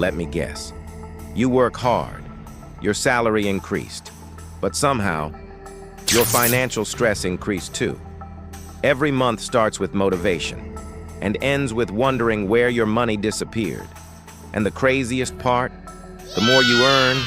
Let me guess. You work hard, your salary increased, but somehow, your financial stress increased too. Every month starts with motivation and ends with wondering where your money disappeared. And the craziest part, the more you earn,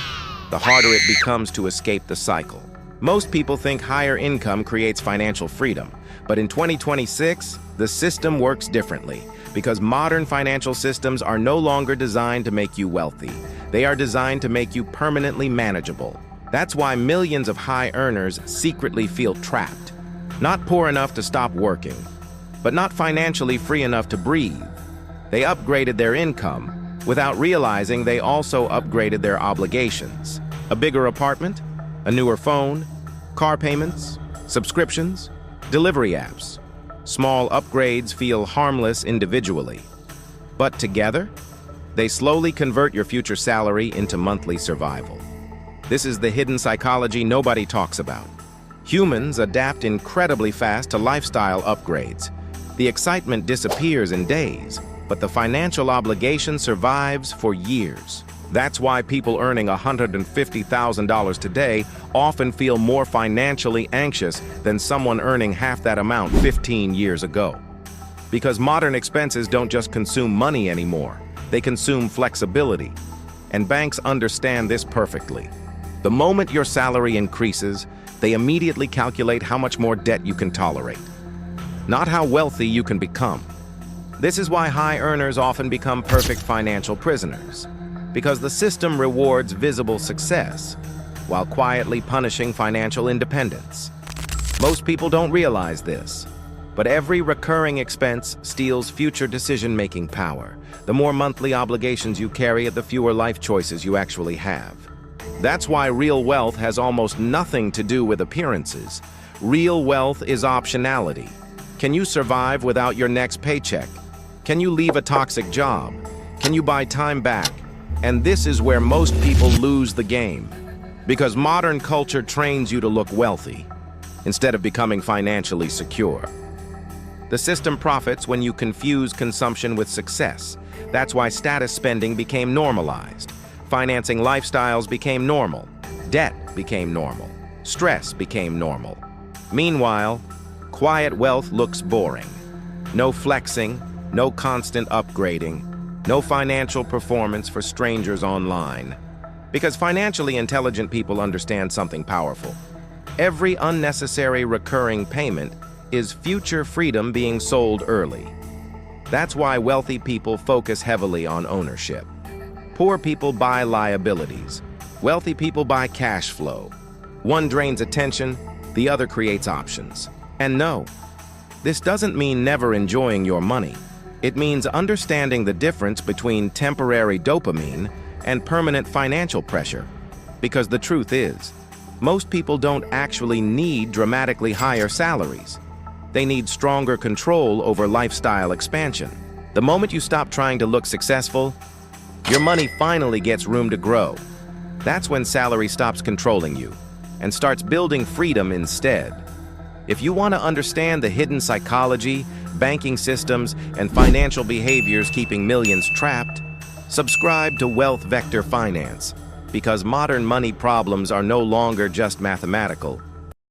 the harder it becomes to escape the cycle. Most people think higher income creates financial freedom, but in 2026, the system works differently because modern financial systems are no longer designed to make you wealthy. They are designed to make you permanently manageable. That's why millions of high earners secretly feel trapped. Not poor enough to stop working, but not financially free enough to breathe. They upgraded their income without realizing they also upgraded their obligations. A bigger apartment, a newer phone, car payments, subscriptions, delivery apps. Small upgrades feel harmless individually, but together, they slowly convert your future salary into monthly survival. This is the hidden psychology nobody talks about. Humans adapt incredibly fast to lifestyle upgrades. The excitement disappears in days, but the financial obligation survives for years. That's why people earning $150,000 today often feel more financially anxious than someone earning half that amount 15 years ago. Because modern expenses don't just consume money anymore, they consume flexibility. And banks understand this perfectly. The moment your salary increases, they immediately calculate how much more debt you can tolerate, not how wealthy you can become. This is why high earners often become perfect financial prisoners, because the system rewards visible success while quietly punishing financial independence. Most people don't realize this, but every recurring expense steals future decision-making power. The more monthly obligations you carry, the fewer life choices you actually have. That's why real wealth has almost nothing to do with appearances. Real wealth is optionality. Can you survive without your next paycheck? Can you leave a toxic job? Can you buy time back? And this is where most people lose the game, because modern culture trains you to look wealthy instead of becoming financially secure. The system profits when you confuse consumption with success. That's why status spending became normalized. Financing lifestyles became normal. Debt became normal. Stress became normal. Meanwhile, quiet wealth looks boring. No flexing, no constant upgrading, no financial performance for strangers online. Because financially intelligent people understand something powerful. Every unnecessary recurring payment is future freedom being sold early. That's why wealthy people focus heavily on ownership. Poor people buy liabilities. Wealthy people buy cash flow. One drains attention, the other creates options. And no, this doesn't mean never enjoying your money. It means understanding the difference between temporary dopamine and permanent financial pressure. Because the truth is, most people don't actually need dramatically higher salaries. They need stronger control over lifestyle expansion. The moment you stop trying to look successful, your money finally gets room to grow. That's when salary stops controlling you and starts building freedom instead. If you want to understand the hidden psychology, banking systems, and financial behaviors keeping millions trapped, subscribe to Wealth Vector Finance, because modern money problems are no longer just mathematical.